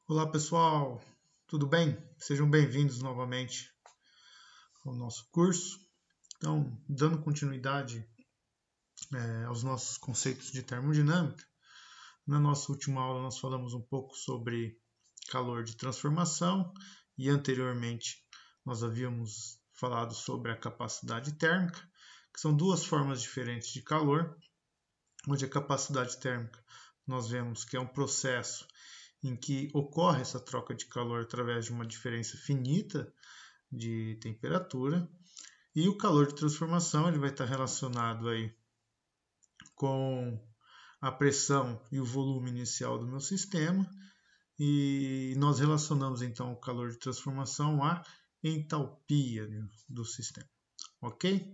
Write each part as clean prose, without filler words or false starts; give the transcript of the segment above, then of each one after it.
Olá pessoal, tudo bem? Sejam bem-vindos novamente ao nosso curso. Então, dando continuidade aos nossos conceitos de termodinâmica, na nossa última aula nós falamos um pouco sobre calor de transformação e anteriormente nós havíamos falado sobre a capacidade térmica, que são duas formas diferentes de calor, onde a capacidade térmica nós vemos que é um processo em que ocorre essa troca de calor através de uma diferença finita de temperatura, e o calor de transformação ele vai estar relacionado aí com a pressão e o volume inicial do meu sistema, e nós relacionamos então o calor de transformação à entalpia do sistema, ok?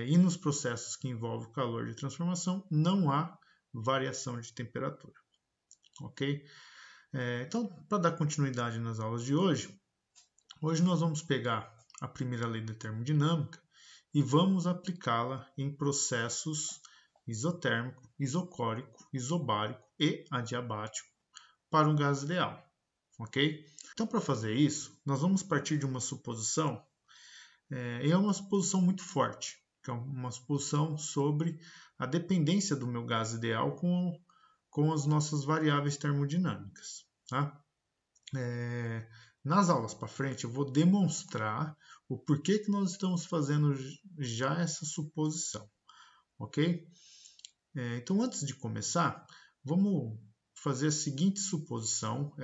E nos processos que envolvem o calor de transformação não há variação de temperatura, ok? Então, para dar continuidade nas aulas de hoje nós vamos pegar a primeira lei da termodinâmica e vamos aplicá-la em processos isotérmico, isocórico, isobárico e adiabático para um gás ideal, ok? Então, para fazer isso, nós vamos partir de uma suposição, e é uma suposição muito forte, que é uma suposição sobre a dependência do meu gás ideal com as nossas variáveis termodinâmicas, tá? Nas aulas para frente eu vou demonstrar o porquê que nós estamos fazendo já essa suposição, ok? Então, antes de começar, vamos fazer a seguinte suposição,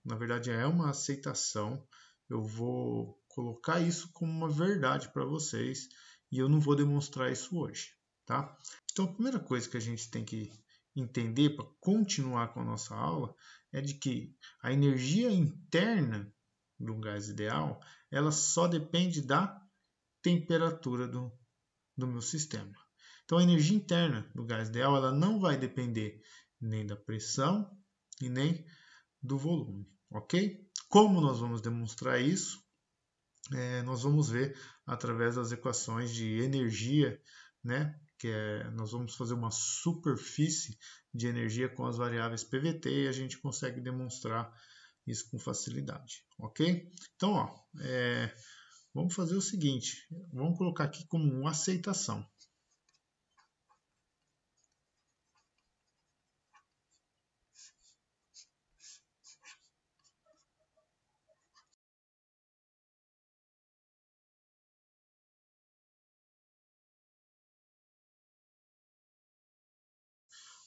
na verdade é uma aceitação, eu vou colocar isso como uma verdade para vocês e eu não vou demonstrar isso hoje, tá? Então, a primeira coisa que a gente tem que entender para continuar com a nossa aula é de que a energia interna de um gás ideal ela só depende da temperatura do meu sistema. Então, a energia interna do gás ideal ela não vai depender nem da pressão e nem do volume, ok? Como nós vamos demonstrar isso? Nós vamos ver através das equações de energia, né? Nós vamos fazer uma superfície de energia com as variáveis PVT e a gente consegue demonstrar isso com facilidade, ok? Então, vamos fazer o seguinte, vamos colocar aqui como uma aceitação.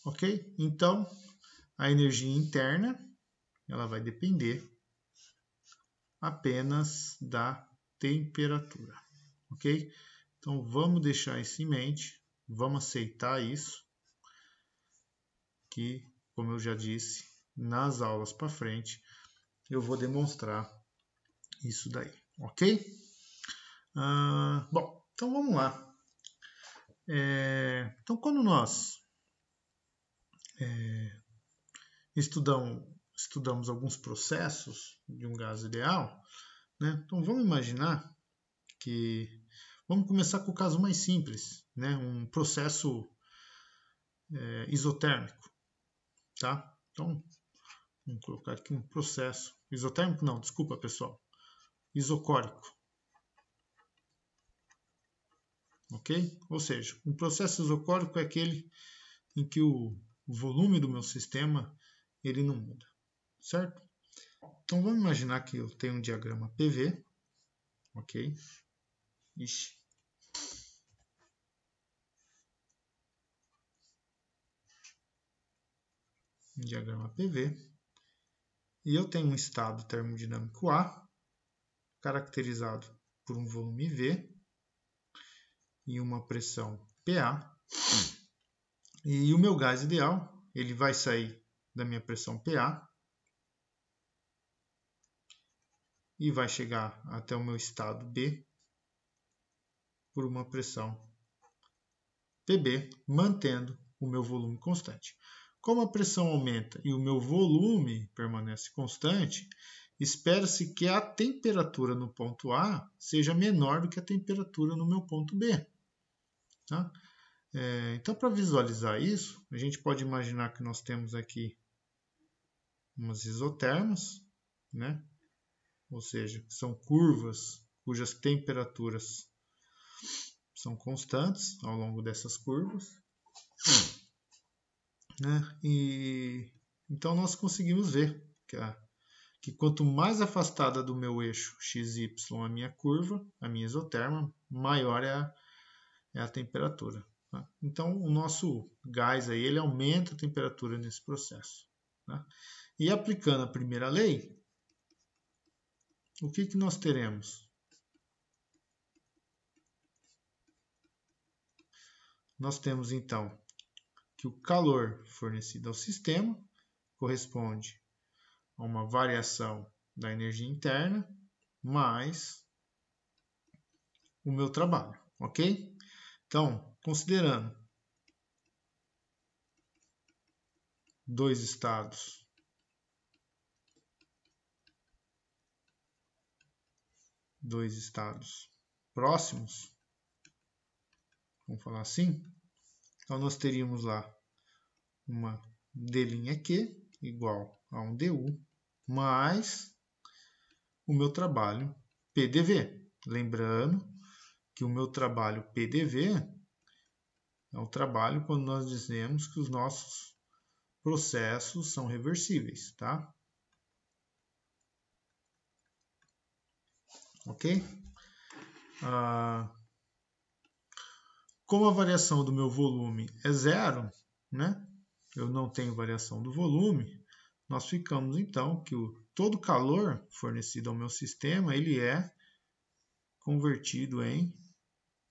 Ok? Então, a energia interna ela vai depender apenas da temperatura, ok? Então, vamos deixar isso em mente, vamos aceitar isso, que, como eu já disse, nas aulas para frente, eu vou demonstrar isso daí, ok? Bom, então vamos lá. Então, quando nós estudamos alguns processos de um gás ideal, né? Então vamos imaginar que vamos começar com o caso mais simples, né? Um processo isotérmico, tá? Então vamos colocar aqui um processo isotérmico, não, desculpa pessoal, isocórico, ok? Ou seja, um processo isocórico é aquele em que o volume do meu sistema ele não muda, certo? Então vamos imaginar que eu tenho um diagrama PV, ok? Ixi. Um diagrama PV, e eu tenho um estado termodinâmico A, caracterizado por um volume V e uma pressão PA, e o meu gás ideal ele vai sair da minha pressão PA e vai chegar até o meu estado B por uma pressão PB, mantendo o meu volume constante. Como a pressão aumenta e o meu volume permanece constante, espera-se que a temperatura no ponto A seja menor do que a temperatura no meu ponto B. Tá? Então, para visualizar isso, a gente pode imaginar que nós temos aqui umas isotermas, né? Ou seja, são curvas cujas temperaturas são constantes ao longo dessas curvas, né? E então nós conseguimos ver que quanto mais afastada do meu eixo XY a minha curva, a minha isoterma, maior é a temperatura. Tá? Então o nosso gás aí, ele aumenta a temperatura nesse processo. Tá? E aplicando a primeira lei, o que nós teremos? Nós temos então que o calor fornecido ao sistema corresponde a uma variação da energia interna mais o meu trabalho, ok? Então, considerando dois estados próximos, vamos falar assim, então nós teríamos lá uma d'Q igual a um dU mais o meu trabalho PDV. Lembrando que o meu trabalho PDV é o trabalho quando nós dizemos que os nossos processos são reversíveis, tá? Ok? Como a variação do meu volume é zero, né? Eu não tenho variação do volume, nós ficamos então que todo calor fornecido ao meu sistema, ele é convertido em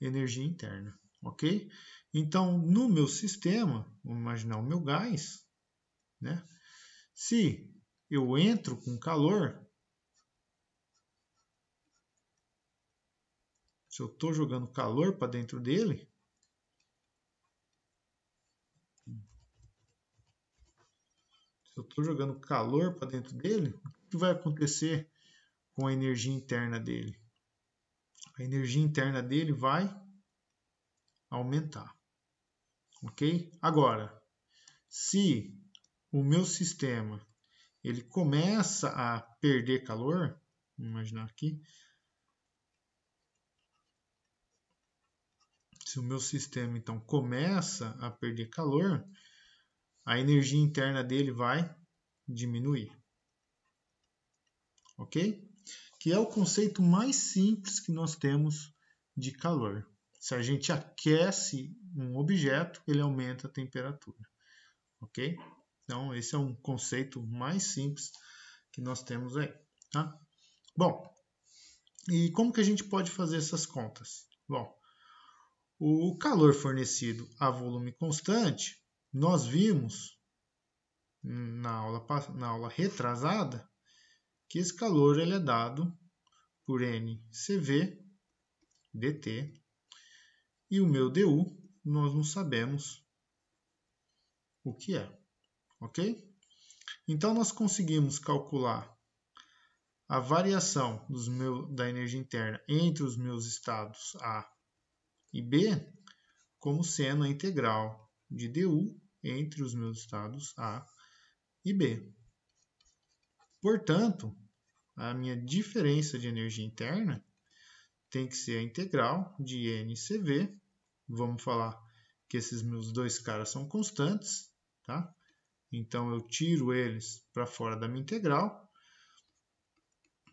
energia interna, ok? Então, no meu sistema, vamos imaginar o meu gás, né? Se eu entro com calor, se eu estou jogando calor para dentro dele, o que vai acontecer com a energia interna dele? A energia interna dele vai aumentar, ok? Agora, se o meu sistema ele começa a perder calor, vamos imaginar aqui, se o meu sistema então começa a perder calor, a energia interna dele vai diminuir, ok? Que é o conceito mais simples que nós temos de calor. Se a gente aquece um objeto, ele aumenta a temperatura, ok? Então, esse é um conceito mais simples que nós temos aí, tá? Bom, e como que a gente pode fazer essas contas? Bom, o calor fornecido a volume constante, nós vimos na aula retrasada que esse calor ele é dado por NCV dt e o meu dU nós não sabemos o que é, ok? Então nós conseguimos calcular a variação da energia interna entre os meus estados A e B como sendo a integral de dU entre os meus estados A e B. Portanto, a minha diferença de energia interna tem que ser a integral de NCV. Vamos falar que esses meus dois caras são constantes, tá? Então eu tiro eles para fora da minha integral,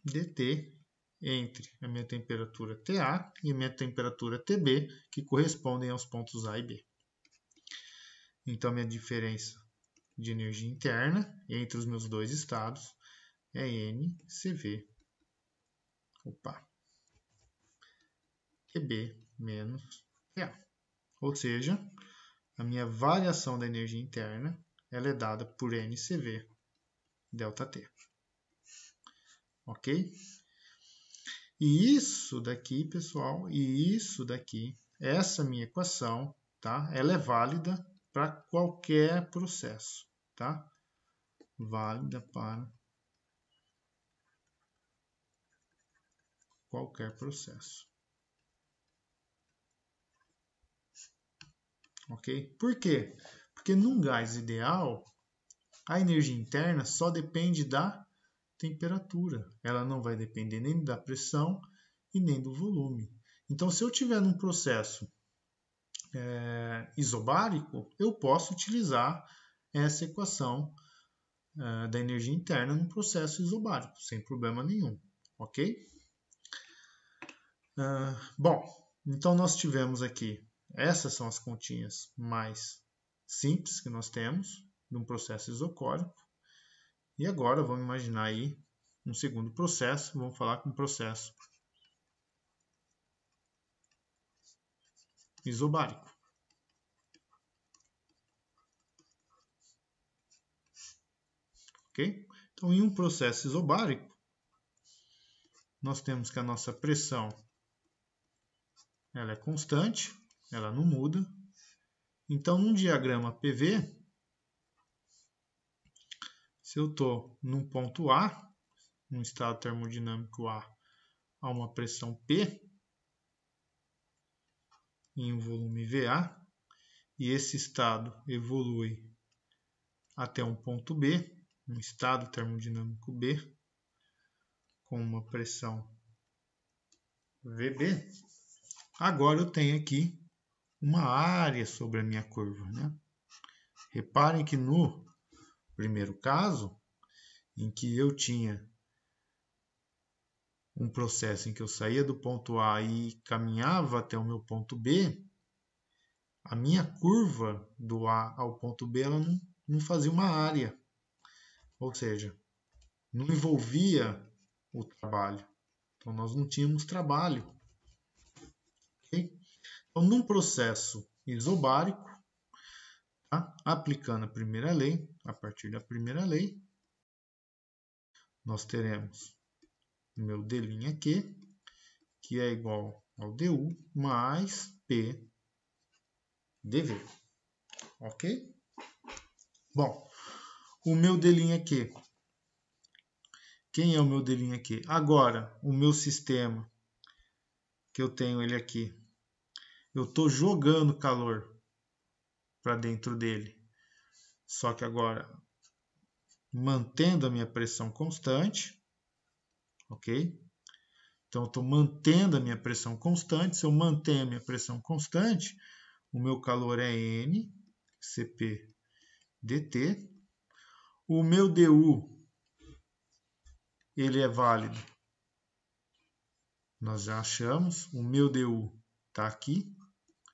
dt entre a minha temperatura TA e a minha temperatura TB, que correspondem aos pontos A e B. Então, a minha diferença de energia interna entre os meus dois estados é NCV TB menos TA. Ou seja, a minha variação da energia interna ela é dada por NCV ΔT. Ok? E isso daqui, pessoal, essa minha equação, tá? Ela é válida para qualquer processo, tá? Válida para qualquer processo. Ok? Por quê? Porque num gás ideal, A energia interna só depende da temperatura. Ela não vai depender nem da pressão e nem do volume. Então, se eu tiver num processo isobárico, eu posso utilizar essa equação da energia interna no processo isobárico, sem problema nenhum, ok? Bom, então nós tivemos aqui, essas são as continhas mais simples que nós temos de um processo isocórico. E agora vamos imaginar aí um segundo processo, vamos falar com o processo isobárico. Ok? Então, em um processo isobárico, nós temos que a nossa pressão ela é constante, ela não muda. Então, num diagrama PV, se eu estou num ponto A, num estado termodinâmico A, a uma pressão P, em um volume VA, e esse estado evolui até um ponto B, um estado termodinâmico B, com uma pressão VB, agora eu tenho aqui uma área sobre a minha curva, né? Reparem que no primeiro caso, em que eu tinha um processo em que eu saía do ponto A e caminhava até o meu ponto B, a minha curva do A ao ponto B ela não fazia uma área, ou seja, não envolvia o trabalho. Então, nós não tínhamos trabalho. Okay? Então, num processo isobárico, tá? Aplicando a primeira lei, a partir da primeira lei, nós teremos o meu d'Q, que é igual ao du mais P dV. Ok? Bom, o meu d'Q. Quem é o meu d'Q? Agora, o meu sistema, que eu tenho ele aqui, eu estou jogando calor para dentro dele. Só que agora, mantendo a minha pressão constante, ok? Então, eu estou mantendo a minha pressão constante. Se eu mantenho a minha pressão constante, o meu calor é N, Cp dt. O meu du, ele é válido. Nós já achamos. O meu du está aqui.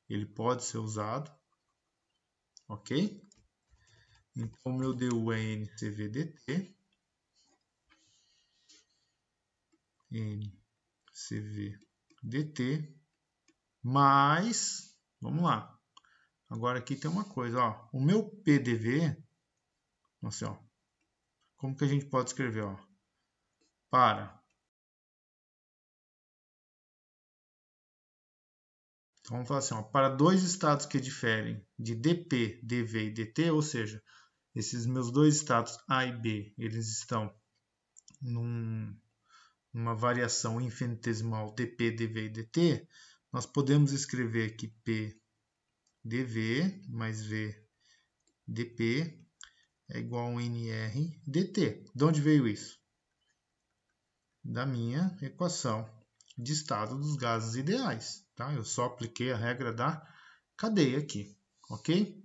Ele pode ser usado. Ok? Então, o meu du é NCV dt. NCV dt. Mais, vamos lá. Agora aqui tem uma coisa, ó. O meu PDV, assim, ó. Como que a gente pode escrever, ó? Então, vamos falar assim, ó, para dois estados que diferem de dP, dV e dt, ou seja, esses meus dois estados A e B, eles estão numa variação infinitesimal dP, dV e dt, nós podemos escrever aqui P dV mais V dP é igual a um NR dt. De onde veio isso? Da minha equação de estado dos gases ideais. Tá? Eu só apliquei a regra da cadeia aqui. Ok?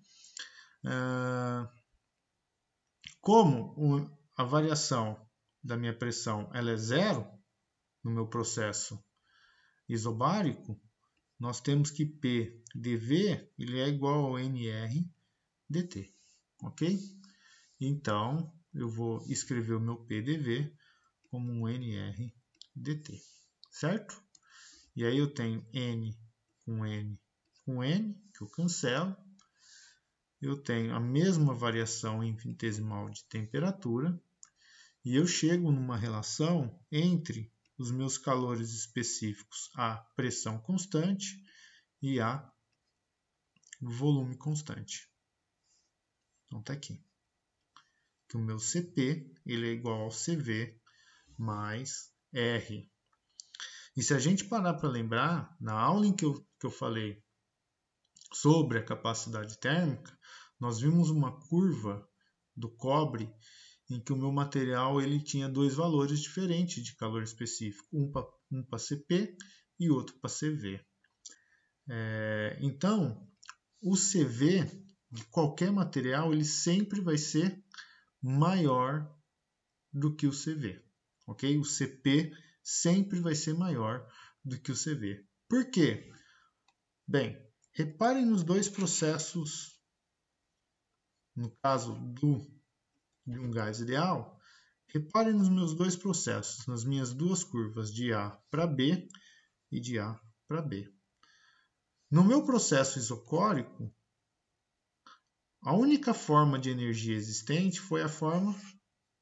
Como a variação da minha pressão ela é zero no meu processo isobárico, nós temos que P dV ele é igual ao NR dt. Ok? Então, eu vou escrever o meu P dV como um NR dt. Certo? E aí eu tenho N com N com N, que eu cancelo. Eu tenho a mesma variação infinitesimal de temperatura. E eu chego numa relação entre os meus calores específicos, a pressão constante e a volume constante. Então está aqui. Que o meu Cp ele é igual ao Cv mais R. E se a gente parar para lembrar, na aula em que eu falei sobre a capacidade térmica, nós vimos uma curva do cobre, em que o meu material ele tinha dois valores diferentes de calor específico, um para CP e outro para CV. Então, o CV de qualquer material ele sempre vai ser maior do que o CV, ok? O CP sempre vai ser maior do que o CV. Por quê? Bem, reparem nos dois processos, no caso de um gás ideal, reparem nos meus dois processos, nas minhas duas curvas de A para B e de A para B. No meu processo isocórico, a única forma de energia existente foi a forma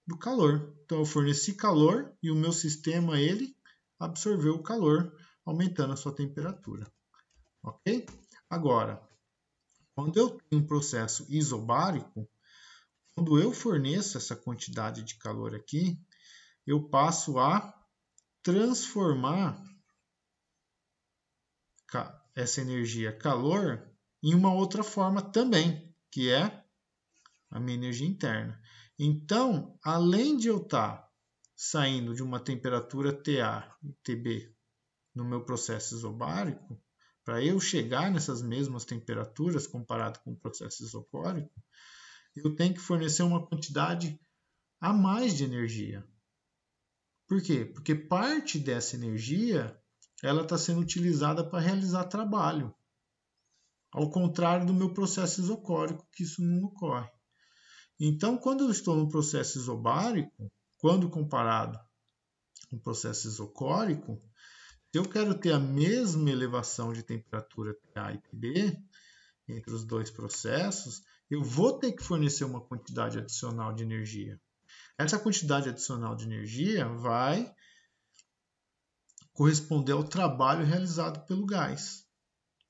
do calor. Então eu forneci calor e o meu sistema ele absorveu o calor, aumentando a sua temperatura. Ok? Agora, quando eu tenho um processo isobárico, quando eu forneço essa quantidade de calor aqui, eu passo a transformar essa energia calor em uma outra forma também, que é a minha energia interna. Então, além de eu estar saindo de uma temperatura TA e TB no meu processo isobárico, para eu chegar nessas mesmas temperaturas comparado com o processo isocórico, eu tenho que fornecer uma quantidade a mais de energia. Por quê? Porque parte dessa energia ela está sendo utilizada para realizar trabalho. Ao contrário do meu processo isocórico, que isso não ocorre. Então, quando eu estou no processo isobárico, quando comparado com o processo isocórico, se eu quero ter a mesma elevação de temperatura TA e TB entre os dois processos, eu vou ter que fornecer uma quantidade adicional de energia. Essa quantidade adicional de energia vai corresponder ao trabalho realizado pelo gás.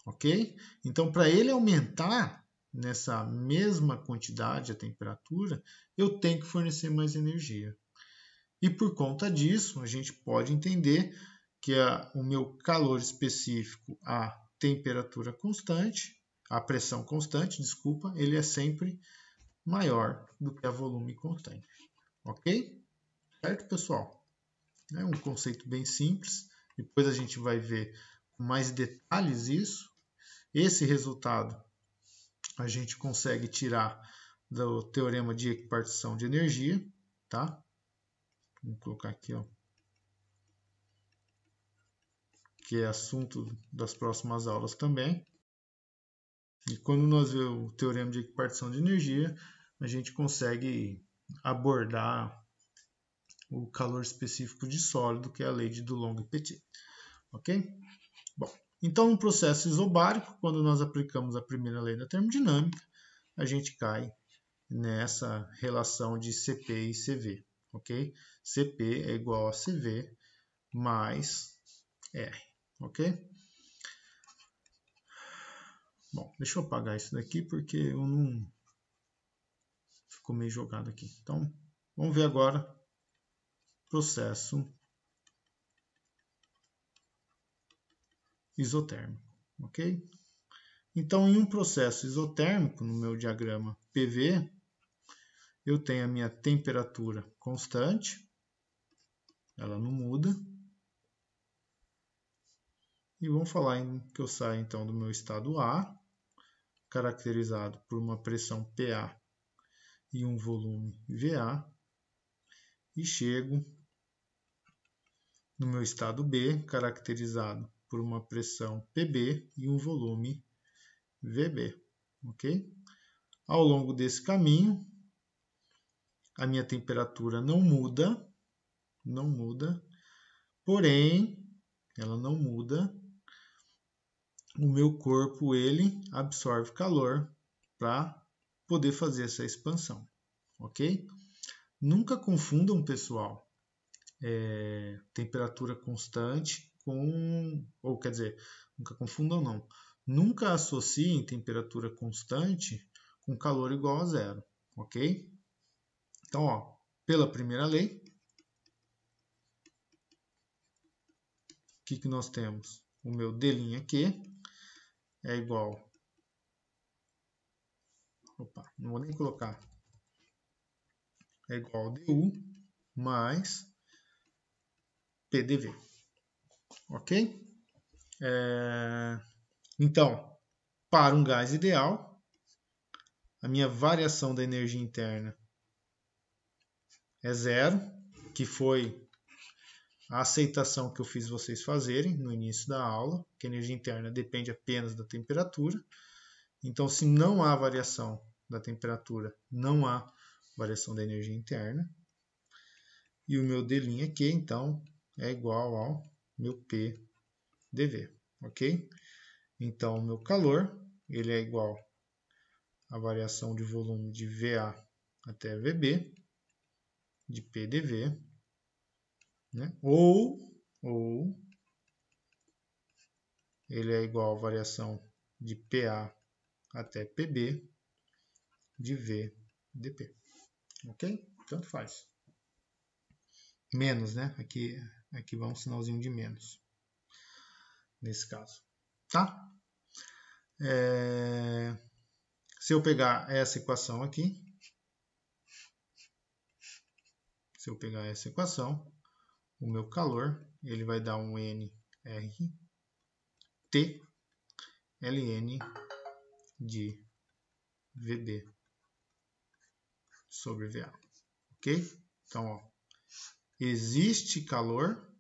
Ok? Então, para ele aumentar nessa mesma quantidade a temperatura, eu tenho que fornecer mais energia. E por conta disso, a gente pode entender que o meu calor específico, a temperatura constante, a pressão constante, desculpa, ele é sempre maior do que a volume constante. Ok? Certo, pessoal? É um conceito bem simples. Depois a gente vai ver com mais detalhes isso. Esse resultado a gente consegue tirar do teorema de equipartição de energia, tá? Vamos colocar aqui, ó, que é assunto das próximas aulas também. E quando nós vemos o teorema de equipartição de energia, a gente consegue abordar o calor específico de sólido, que é a lei de Dulong e Petit. Ok? Bom, então, no processo isobárico, quando nós aplicamos a primeira lei da termodinâmica, a gente cai nessa relação de CP e CV. Ok? CP é igual a CV mais R. Ok? Bom, deixa eu apagar isso daqui porque eu não... ficou meio jogado aqui. Então, vamos ver agora processo isotérmico, ok? Então, em um processo isotérmico, no meu diagrama PV, eu tenho a minha temperatura constante, ela não muda. E vamos falar que eu saio então do meu estado A, caracterizado por uma pressão PA e um volume VA, e chego no meu estado B, caracterizado por uma pressão PB e um volume VB, ok? Ao longo desse caminho, a minha temperatura não muda, porém, ela não muda, o meu corpo ele absorve calor para poder fazer essa expansão, ok? Nunca confundam, pessoal, temperatura constante com, ou quer dizer, nunca confundam não, nunca associem temperatura constante com calor igual a zero, ok? Então, ó, pela primeira lei, o que nós temos? O meu D'Q é igual, opa, não vou nem colocar é igual a DU mais PDV. Ok? Então, para um gás ideal, a minha variação da energia interna é zero, que foi a aceitação que eu fiz vocês fazerem no início da aula, que a energia interna depende apenas da temperatura. Então, se não há variação da temperatura, não há variação da energia interna. E o meu D' aqui, então, é igual ao meu PDV, ok? Então, o meu calor, ele é igual à variação de volume de VA até VB, de PDV, né? Ou ele é igual à variação de PA até PB, de VdP, ok? Tanto faz. Menos, né? Aqui vai um sinalzinho de menos, nesse caso, tá? Se eu pegar essa equação aqui, o meu calor, ele vai dar um nRT ln de VB sobre VA, ok? Então, ó, existe calor,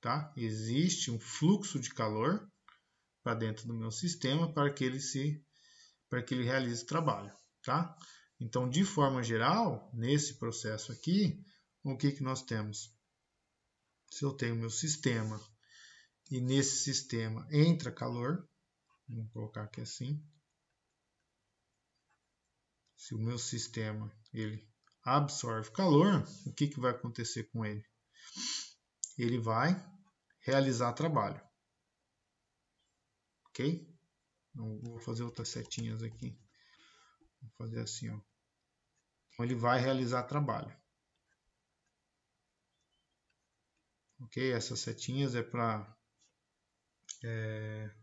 tá? Existe um fluxo de calor para dentro do meu sistema para que ele realize o trabalho, tá? Então, de forma geral, nesse processo aqui, o que nós temos? Se eu tenho meu sistema e nesse sistema entra calor, vamos colocar aqui assim. Se o meu sistema ele absorve calor, o que vai acontecer com ele? Ele vai realizar trabalho, ok? Então, vou fazer outras setinhas aqui. Vou fazer assim, ó. Então, ele vai realizar trabalho. Ok? Essas setinhas é para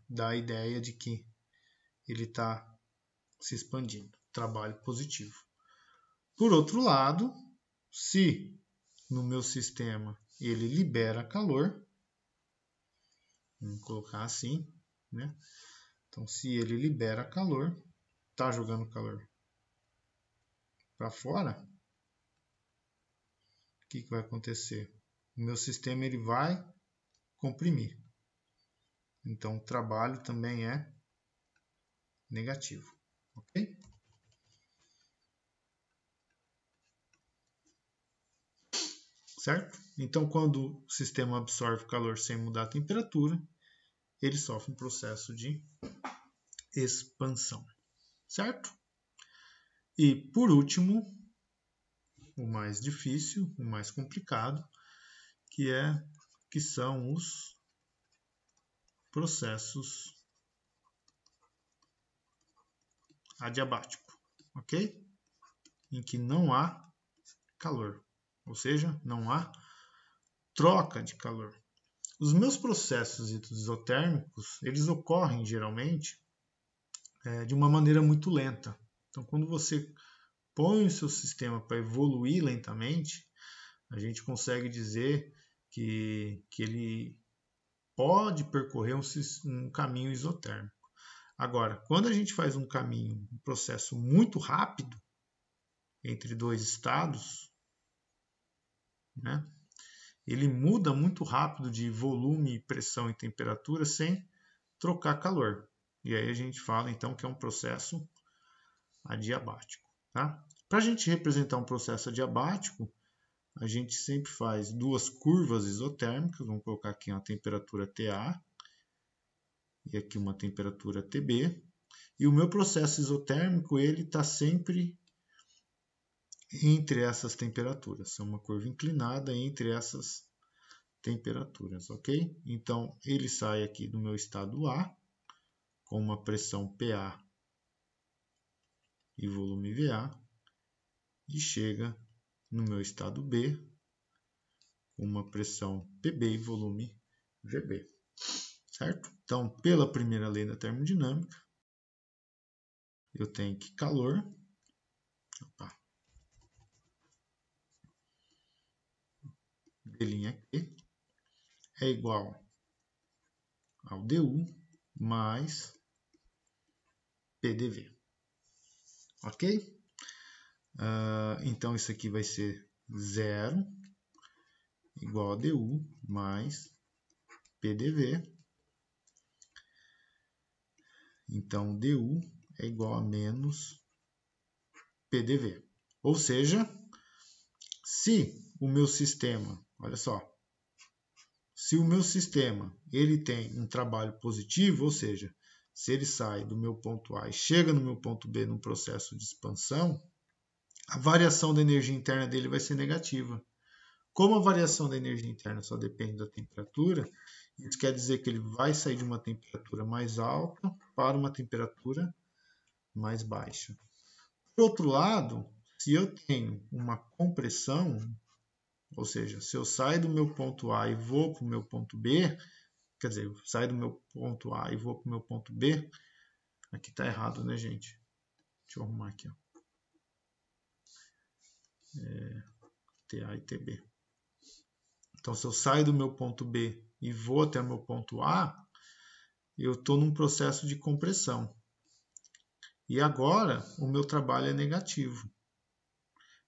dar a ideia de que ele está se expandindo. Trabalho positivo. Por outro lado, se no meu sistema ele libera calor, vamos colocar assim, né? Então, se ele libera calor, está jogando calor para fora, o que vai acontecer? O meu sistema ele vai comprimir. Então, o trabalho também é negativo, ok? Certo? Então, quando o sistema absorve calor sem mudar a temperatura, ele sofre um processo de expansão, certo? E, por último, o mais difícil, o mais complicado, que são os processos adiabáticos, ok? Em que não há calor, ou seja, não há troca de calor. Os meus processos isotérmicos, eles ocorrem geralmente de uma maneira muito lenta. Então, quando você põe o seu sistema para evoluir lentamente, a gente consegue dizer que ele pode percorrer um caminho isotérmico. Agora, quando a gente faz um processo muito rápido entre dois estados, né, ele muda muito rápido de volume, pressão e temperatura sem trocar calor. E aí a gente fala então que é um processo adiabático. Tá? Para a gente representar um processo adiabático, a gente sempre faz duas curvas isotérmicas. Vamos colocar aqui uma temperatura TA e aqui uma temperatura TB. E o meu processo isotérmico ele está sempre entre essas temperaturas. É uma curva inclinada entre essas temperaturas, ok? Então, ele sai aqui do meu estado A, com uma pressão PA e volume VA, e chega no meu estado B, com uma pressão PB e volume VB, certo? Então, pela primeira lei da termodinâmica, eu tenho que calor P'Q é igual ao DU mais PDV. Ok? Então, isso aqui vai ser 0 igual a DU mais PDV. Então, DU é igual a menos PDV. Ou seja, se o meu sistema, olha só, se o meu sistema ele tem um trabalho positivo, ou seja, se ele sai do meu ponto A e chega no meu ponto B num processo de expansão, a variação da energia interna dele vai ser negativa. Como a variação da energia interna só depende da temperatura, isso quer dizer que ele vai sair de uma temperatura mais alta para uma temperatura mais baixa. Por outro lado, se eu tenho uma compressão, ou seja, se eu saio do meu ponto A e vou para o meu ponto B, quer dizer, eu saio do meu ponto A e vou para o meu ponto B, aqui está errado, né, gente? Deixa eu arrumar aqui. Ó. TA e TB. Então, se eu saio do meu ponto B e vou até o meu ponto A, eu estou num processo de compressão. E agora, o meu trabalho é negativo.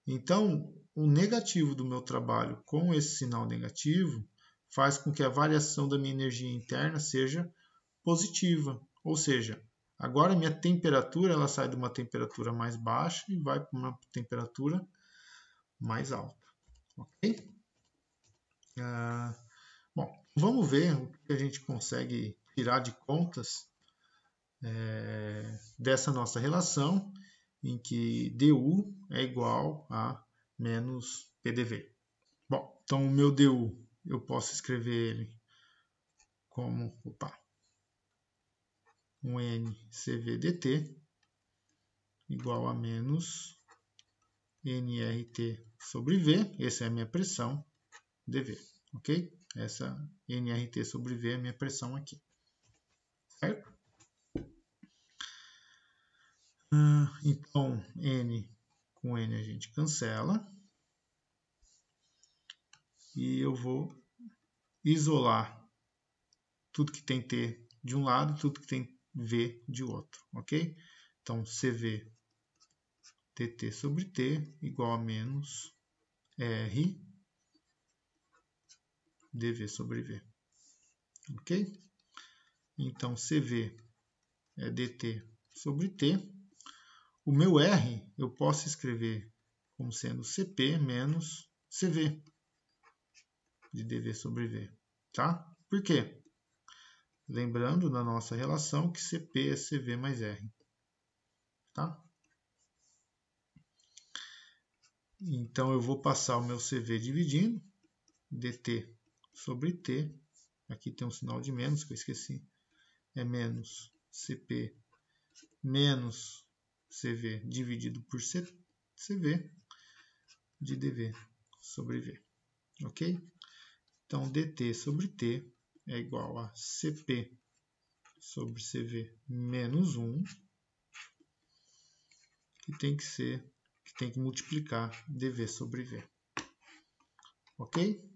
Então, o negativo do meu trabalho com esse sinal negativo faz com que a variação da minha energia interna seja positiva. Ou seja, agora minha temperatura ela sai de uma temperatura mais baixa e vai para uma temperatura mais alta. Ok? Bom, vamos ver o que a gente consegue tirar de contas dessa nossa relação em que DU é igual a menos PDV. Bom, então o meu DU eu posso escrever ele como um NCV/dt igual a menos nRT sobre V, essa é a minha pressão, dV, ok? Essa nRT sobre V é a minha pressão aqui, certo? Então, N com N a gente cancela. E eu vou isolar tudo que tem T de um lado e tudo que tem V de outro, ok? Então, CV dt sobre T igual a menos R dV sobre V, ok? Então, CV é dt sobre T. O meu R eu posso escrever como sendo CP menos CV de dV sobre V, tá? Por quê? Lembrando da nossa relação que CP é CV mais R, tá? Então, eu vou passar o meu CV dividindo, dt sobre T, aqui tem um sinal de menos que eu esqueci, é menos CP menos CV dividido por CV de dV sobre V, ok? Então, dt sobre T é igual a CP sobre CV menos 1, que tem que multiplicar dV sobre V, ok?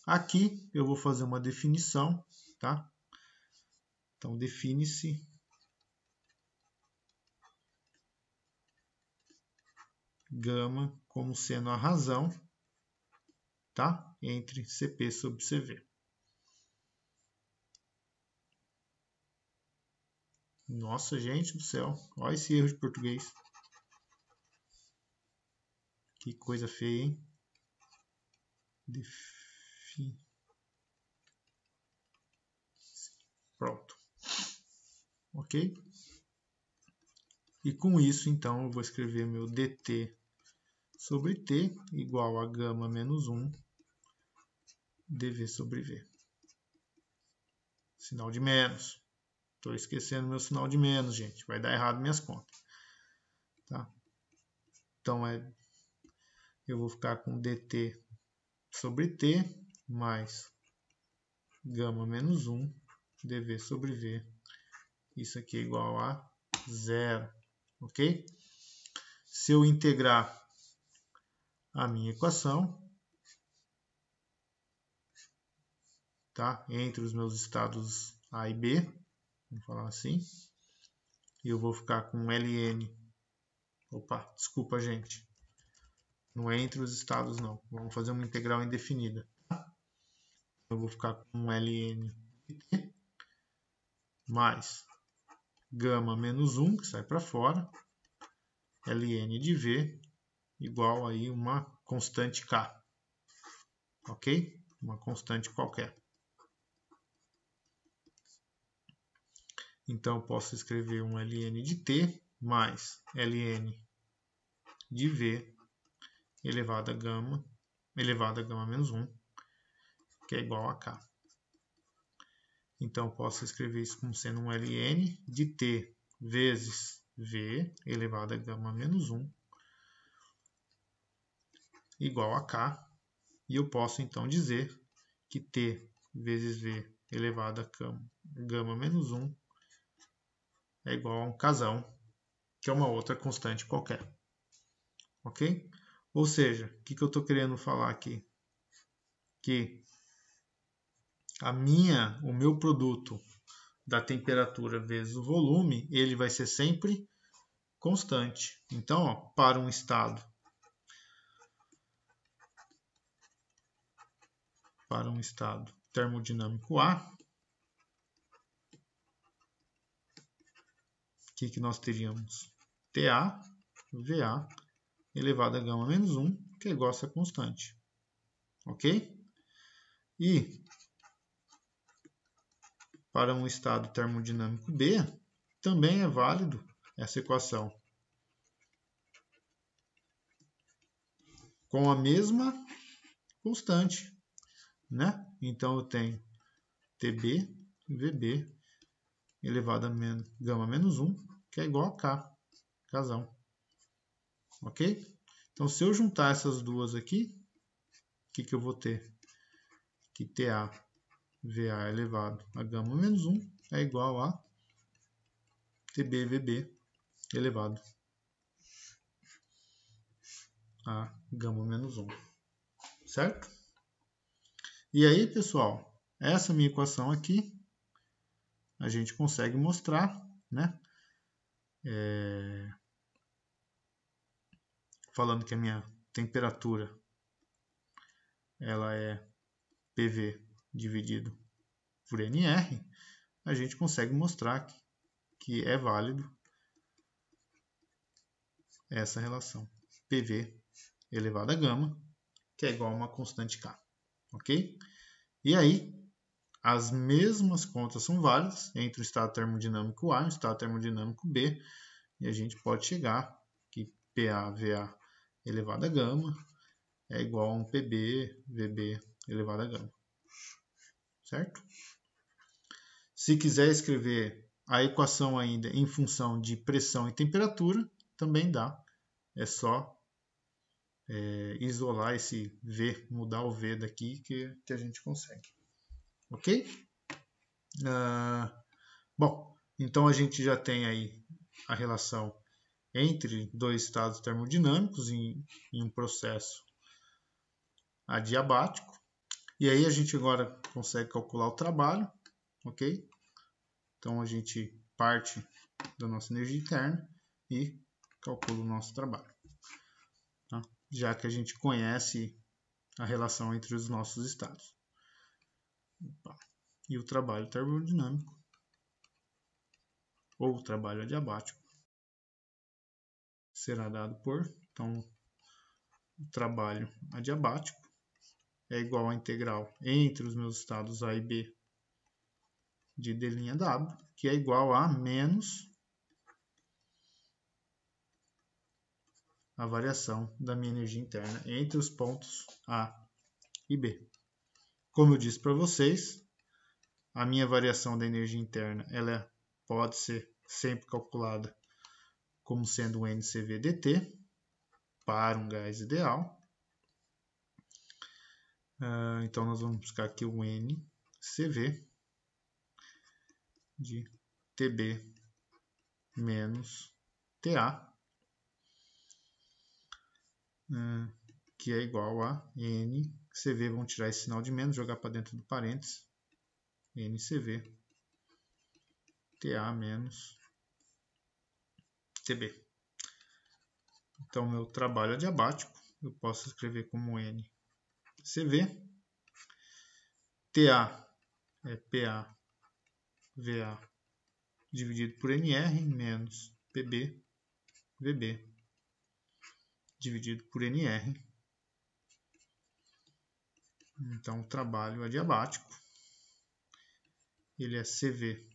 Aqui eu vou fazer uma definição, tá? Então, define-se gama como sendo a razão, tá? Entre CP sobre CV. Nossa, gente do céu, olha esse erro de português. Que coisa feia, hein? Pronto. Ok? E com isso, então, eu vou escrever meu dt sobre T igual a gama menos 1 dV sobre V. Sinal de menos. Estou esquecendo meu sinal de menos, gente. Vai dar errado minhas contas. Tá? Então, eu vou ficar com dt sobre T mais gama menos 1 dV sobre V. Isso aqui é igual a 0. Ok? Se eu integrar a minha equação, tá? Entre os meus estados A e B, vamos falar assim. E eu vou ficar com ln. Opa, desculpa, gente. Não é entre os estados, não. Vamos fazer uma integral indefinida. Eu vou ficar com ln de t mais gama menos 1, que sai para fora, ln de v, igual aí uma constante k. Ok? Uma constante qualquer. Então, eu posso escrever um ln de t mais ln de v elevado a gama menos 1, que é igual a k. Então, posso escrever isso como sendo um ln de t vezes v elevado a gama menos 1 igual a k. E eu posso, então, dizer que t vezes v elevado a gama menos 1 é igual a um kzão, que é uma outra constante qualquer. Ok? Ou seja, o que eu estou querendo falar aqui? Que o meu produto da temperatura vezes o volume, ele vai ser sempre constante. Então, ó, para um estado termodinâmico A, o que nós teríamos? TA, VA, elevado a gama menos 1, que é igual a essa constante. Ok? E para um estado termodinâmico B, também é válido essa equação. Com a mesma constante, né? Então, eu tenho TB, VB, elevado a gama menos 1, que é igual a K, kzão. Ok? Então, se eu juntar essas duas aqui, o que eu vou ter? Que TA, VA elevado a gama menos 1 é igual a TB, VB elevado a gama menos 1. Certo? E aí, pessoal, essa minha equação aqui, a gente consegue mostrar, né? Falando que a minha temperatura ela é PV dividido por NR, a gente consegue mostrar que é válido essa relação PV elevado a gama, que é igual a uma constante K. Ok? E aí, as mesmas contas são válidas entre o estado termodinâmico A e o estado termodinâmico B, e a gente pode chegar que PA-VA elevado a gama é igual a um PB-VB elevado a gama. Certo? Se quiser escrever a equação ainda em função de pressão e temperatura, também dá. É só isolar esse V, mudar o V daqui que a gente consegue. Ok? Bom, então a gente já tem aí a relação entre dois estados termodinâmicos em um processo adiabático. E aí a gente agora consegue calcular o trabalho, ok? Então a gente parte da nossa energia interna e calcula o nosso trabalho. Tá? Já que a gente conhece a relação entre os nossos estados. E o trabalho termodinâmico, ou o trabalho adiabático, será dado por, então, o trabalho adiabático é igual à integral entre os meus estados A e B de d'W, que é igual a menos a variação da minha energia interna entre os pontos A e B. Como eu disse para vocês, a minha variação da energia interna ela pode ser sempre calculada como sendo o NCV dt para um gás ideal. Então, nós vamos buscar aqui o NCV de TB menos TA, que é igual a NCV. Vamos tirar esse sinal de menos, jogar para dentro do parênteses, NCV TA menos TB. Então, meu trabalho adiabático eu posso escrever como NCV. TA é PA VA dividido por NR menos PB VB dividido por NR. Então, o trabalho adiabático ele é CV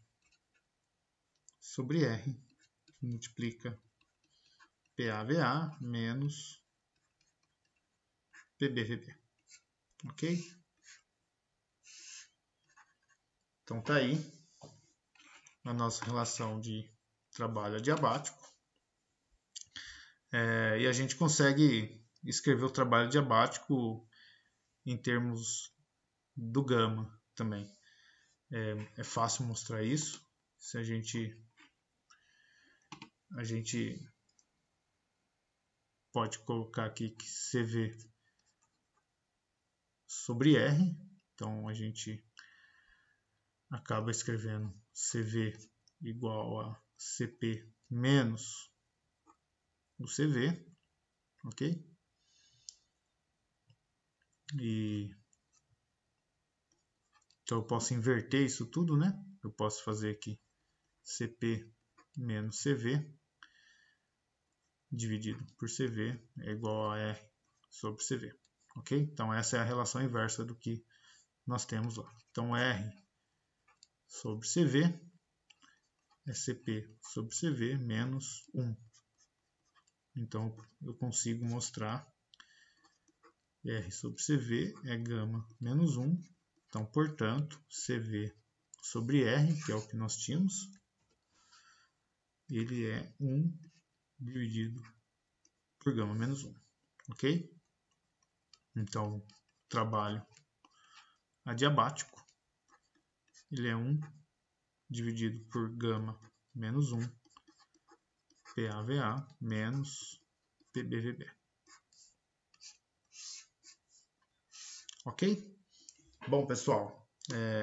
sobre R, que multiplica PAVA menos PBVB. Ok? Então, tá aí a nossa relação de trabalho adiabático. E a gente consegue escrever o trabalho adiabático em termos do gama também. É fácil mostrar isso. Se a gente pode colocar aqui que CV sobre R. Então, a gente acaba escrevendo CV igual a CP menos o CV. Ok? Então, eu posso inverter isso tudo, né? Eu posso fazer aqui CP menos CV dividido por CV é igual a R sobre CV. Ok? Então, essa é a relação inversa do que nós temos lá. Então, R sobre CV é CP sobre CV menos 1. Então, eu consigo mostrar R sobre CV é gama menos 1. Então, portanto, CV sobre R, que é o que nós tínhamos, ele é 1 dividido por gama menos 1. Ok? Então, trabalho adiabático, ele é 1 dividido por gama menos 1, PAVA menos PBVB. Ok? Bom, pessoal,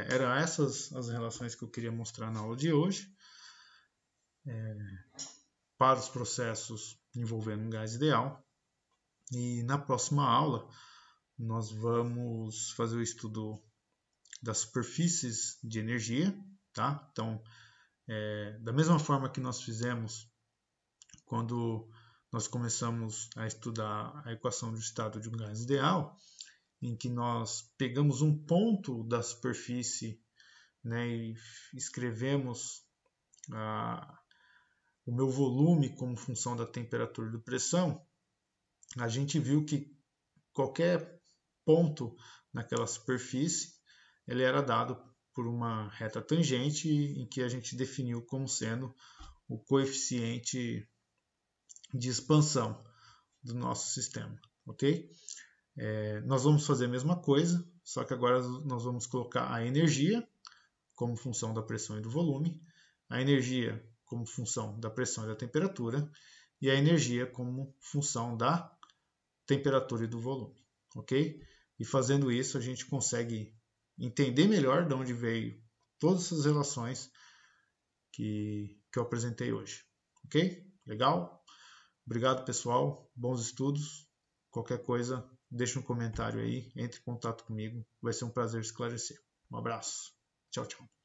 eram essas as relações que eu queria mostrar na aula de hoje. Para os processos envolvendo um gás ideal. E na próxima aula, nós vamos fazer o estudo das superfícies de energia. Tá? Então, da mesma forma que nós fizemos quando nós começamos a estudar a equação do estado de um gás ideal, em que nós pegamos um ponto da superfície, né, e escrevemos o meu volume como função da temperatura e da pressão, a gente viu que qualquer ponto naquela superfície ele era dado por uma reta tangente em que a gente definiu como sendo o coeficiente de expansão do nosso sistema, ok? Nós vamos fazer a mesma coisa, só que agora nós vamos colocar a energia como função da pressão e do volume, a energia como função da pressão e da temperatura, e a energia como função da temperatura e do volume, ok? E fazendo isso a gente consegue entender melhor de onde veio todas essas relações que eu apresentei hoje, ok? Legal? Obrigado, pessoal. Bons estudos. Qualquer coisa, deixa um comentário aí, entre em contato comigo. Vai ser um prazer esclarecer. Um abraço. Tchau, tchau.